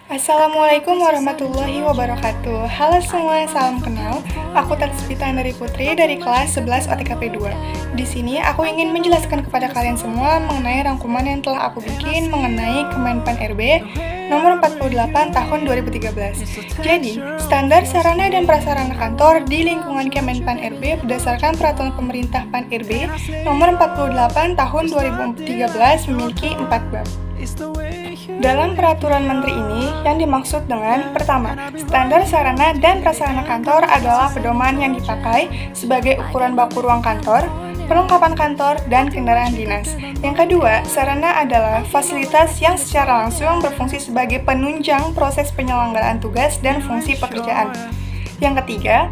Assalamualaikum warahmatullahi wabarakatuh. Halo semua, salam kenal. Aku Tatsvita Andari Putri dari kelas 11 OTKP 2. Di sini aku ingin menjelaskan kepada kalian semua mengenai rangkuman yang telah aku bikin mengenai Kemenpan RB nomor 48 tahun 2013. Jadi, standar sarana dan prasarana kantor di lingkungan Kemenpan RB berdasarkan peraturan pemerintah Pan RB nomor 48 tahun 2013 memiliki 4 bab. Dalam peraturan menteri ini, yang dimaksud dengan pertama, standar sarana dan prasarana kantor adalah pedoman yang dipakai sebagai ukuran baku ruang kantor, perlengkapan kantor, dan kendaraan dinas. Yang kedua, sarana adalah fasilitas yang secara langsung berfungsi sebagai penunjang proses penyelenggaraan tugas dan fungsi pekerjaan. Yang ketiga,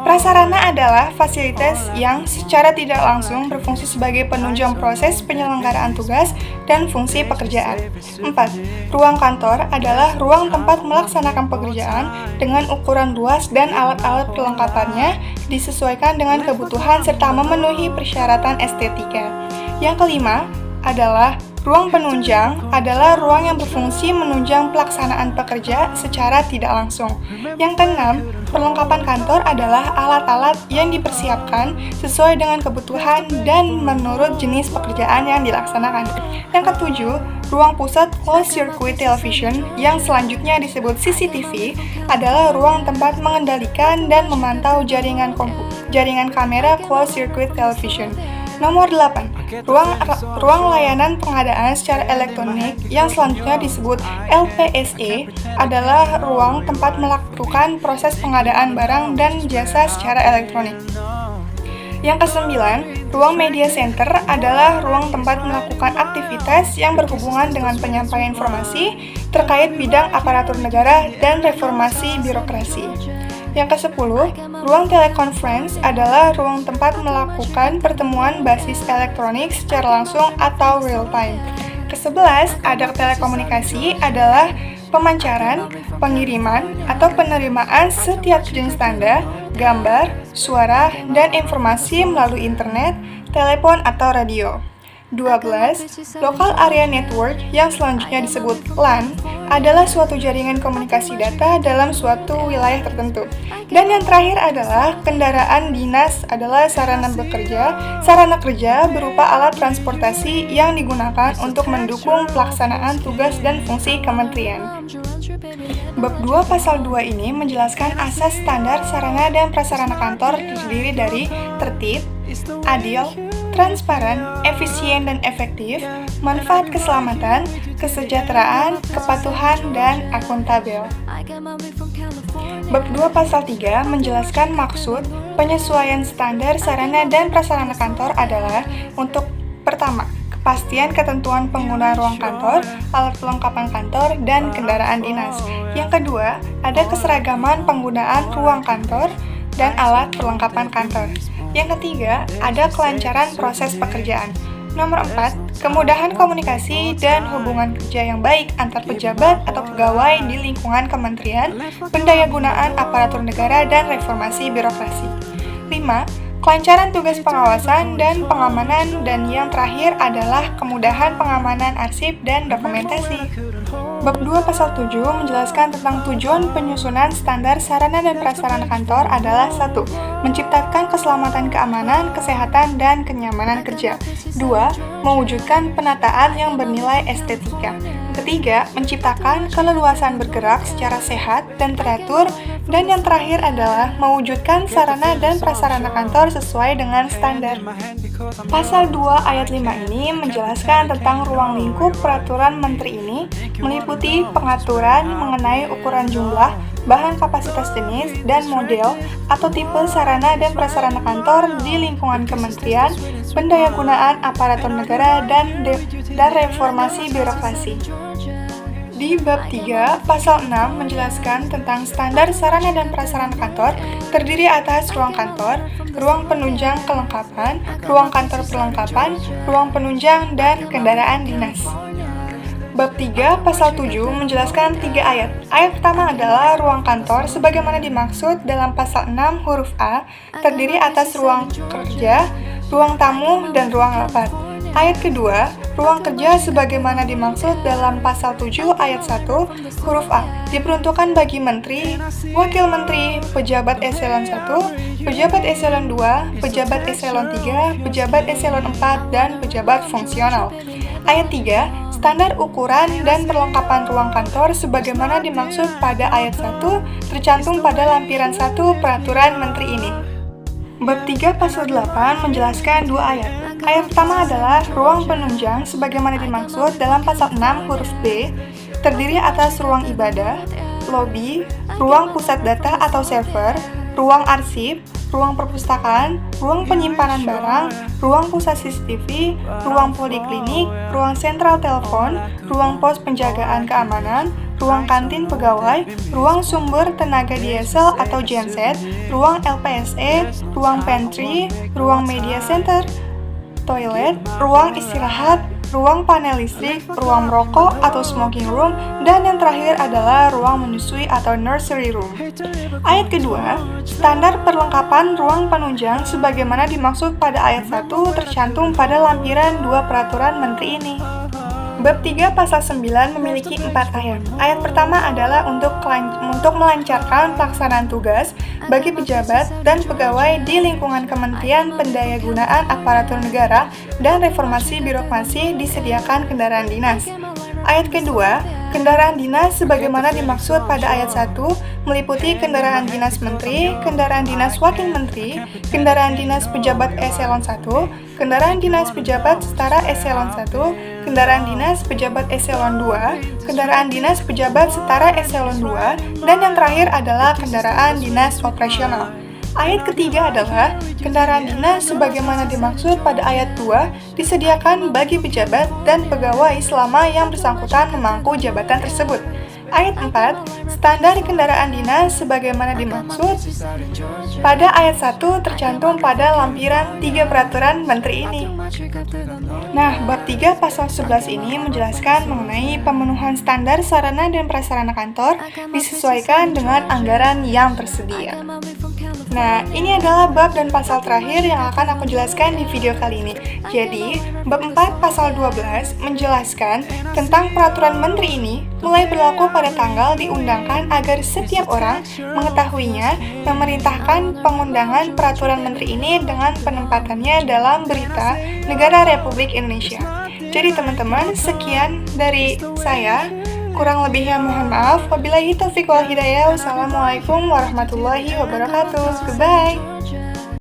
prasarana adalah fasilitas yang secara tidak langsung berfungsi sebagai penunjang proses penyelenggaraan tugas dan fungsi pekerjaan. 4. Ruang kantor adalah ruang tempat melaksanakan pekerjaan dengan ukuran luas dan alat-alat perlengkapannya disesuaikan dengan kebutuhan serta memenuhi persyaratan estetika. Yang kelima adalah ruang penunjang adalah ruang yang berfungsi menunjang pelaksanaan pekerja secara tidak langsung. Yang keenam, perlengkapan kantor adalah alat-alat yang dipersiapkan sesuai dengan kebutuhan dan menurut jenis pekerjaan yang dilaksanakan. Yang ketujuh, ruang pusat closed circuit television yang selanjutnya disebut CCTV adalah ruang tempat mengendalikan dan memantau jaringan kamera closed circuit television. Nomor 8. Ruang layanan pengadaan secara elektronik yang selanjutnya disebut LPSE adalah ruang tempat melakukan proses pengadaan barang dan jasa secara elektronik. Yang kesembilan, ruang media center adalah ruang tempat melakukan aktivitas yang berhubungan dengan penyampaian informasi terkait bidang aparatur negara dan reformasi birokrasi. Yang ke-10, ruang teleconference adalah ruang tempat melakukan pertemuan basis elektronik secara langsung atau real time. Ke-11, ada telekomunikasi adalah pemancaran, pengiriman, atau penerimaan setiap jenis tanda, gambar, suara, dan informasi melalui internet, telepon, atau radio. 12. Local Area Network yang selanjutnya disebut LAN adalah suatu jaringan komunikasi data dalam suatu wilayah tertentu. Dan yang terakhir adalah kendaraan dinas adalah sarana kerja berupa alat transportasi yang digunakan untuk mendukung pelaksanaan tugas dan fungsi kementerian. Bab 2 pasal 2 ini menjelaskan asas standar sarana dan prasarana kantor terdiri dari tertib, adil, transparan, efisien dan efektif, manfaat keselamatan, kesejahteraan, kepatuhan, dan akuntabel. Bab 2 pasal 3 menjelaskan maksud penyesuaian standar sarana dan prasarana kantor adalah untuk pertama, kepastian ketentuan penggunaan ruang kantor, alat perlengkapan kantor, dan kendaraan dinas. Yang kedua, ada keseragaman penggunaan ruang kantor dan alat perlengkapan kantor. Yang ketiga, ada kelancaran proses pekerjaan. Nomor 4, kemudahan komunikasi dan hubungan kerja yang baik antar pejabat atau pegawai di lingkungan kementerian, pendayagunaan aparatur negara, dan reformasi birokrasi. 5. Kelancaran tugas pengawasan dan pengamanan, dan yang terakhir adalah kemudahan pengamanan arsip dan dokumentasi. Bab 2 pasal 7 menjelaskan tentang tujuan penyusunan standar sarana dan prasarana kantor adalah 1. Menciptakan keselamatan keamanan, kesehatan, dan kenyamanan kerja. 2. Mewujudkan penataan yang bernilai estetika. Ketiga, menciptakan keleluasan bergerak secara sehat dan teratur. Dan yang terakhir adalah mewujudkan sarana dan prasarana kantor sesuai dengan standar. Pasal 2 ayat 5 ini menjelaskan tentang ruang lingkup peraturan menteri ini, meliputi pengaturan mengenai ukuran jumlah, bahan kapasitas jenis, dan model atau tipe sarana dan prasarana kantor di lingkungan kementerian, pendayagunaan aparatur negara, dan reformasi birokrasi. Di bab 3, pasal 6 menjelaskan tentang standar sarana dan prasarana kantor terdiri atas ruang kantor, ruang penunjang kelengkapan, ruang kantor perlengkapan, ruang penunjang, dan kendaraan dinas. Bab 3, pasal 7 menjelaskan 3 ayat. Ayat pertama adalah ruang kantor sebagaimana dimaksud dalam pasal 6 huruf A, terdiri atas ruang kerja, ruang tamu, dan ruang rapat. Ayat kedua, ruang kerja sebagaimana dimaksud dalam pasal 7 ayat 1 huruf A diperuntukkan bagi menteri, wakil menteri, pejabat eselon 1, pejabat eselon 2, pejabat eselon 3, pejabat eselon 4, dan pejabat fungsional. Ayat 3, standar ukuran dan perlengkapan ruang kantor sebagaimana dimaksud pada ayat 1 tercantum pada lampiran 1 peraturan menteri ini. Bab 3 pasal 8 menjelaskan dua ayat. Ayat pertama adalah ruang penunjang sebagaimana dimaksud dalam pasal 6 huruf B, terdiri atas ruang ibadah, lobi, ruang pusat data atau server, ruang arsip, ruang perpustakaan, ruang penyimpanan barang, ruang pusat CCTV, ruang poliklinik, ruang sentral telepon, ruang pos penjagaan keamanan, ruang kantin pegawai, ruang sumber tenaga diesel atau genset, ruang LPSE, ruang pantry, ruang media center, toilet, ruang istirahat, ruang panel listrik, ruang merokok atau smoking room, dan yang terakhir adalah ruang menyusui atau nursery room. Ayat kedua, standar perlengkapan ruang penunjang sebagaimana dimaksud pada ayat 1 tercantum pada lampiran 2 peraturan menteri ini. Bab 3 pasal 9 memiliki 4 ayat. Ayat pertama adalah untuk melancarkan pelaksanaan tugas bagi pejabat dan pegawai di lingkungan Kementerian Pendayagunaan Aparatur Negara dan Reformasi Birokrasi disediakan kendaraan dinas. Ayat kedua, kendaraan dinas sebagaimana dimaksud pada ayat 1 meliputi kendaraan dinas menteri, kendaraan dinas wakil menteri, kendaraan dinas pejabat eselon 1, kendaraan dinas pejabat setara eselon 1, kendaraan dinas pejabat eselon 2, kendaraan dinas pejabat setara eselon 2, dan yang terakhir adalah kendaraan dinas operasional. Ayat ketiga adalah kendaraan dinas sebagaimana dimaksud pada ayat 2 disediakan bagi pejabat dan pegawai selama yang bersangkutan memangku jabatan tersebut. Ayat 4, standar kendaraan dinas sebagaimana dimaksud pada ayat 1 tercantum pada lampiran 3 peraturan menteri ini. Nah, bab 3 pasal 11 ini menjelaskan mengenai pemenuhan standar sarana dan prasarana kantor disesuaikan dengan anggaran yang tersedia. Nah, ini adalah bab dan pasal terakhir yang akan aku jelaskan di video kali ini. Jadi, bab 4 pasal 12 menjelaskan tentang peraturan menteri ini mulai berlaku pada tanggal diundangkan agar setiap orang mengetahuinya, memerintahkan pengundangan peraturan menteri ini dengan penempatannya dalam berita Negara Republik Indonesia. Jadi teman-teman, sekian dari saya. Kurang lebihnya mohon maaf. Wabillahi taufiq wal hidayah. Wassalamualaikum warahmatullahi wabarakatuh. Goodbye.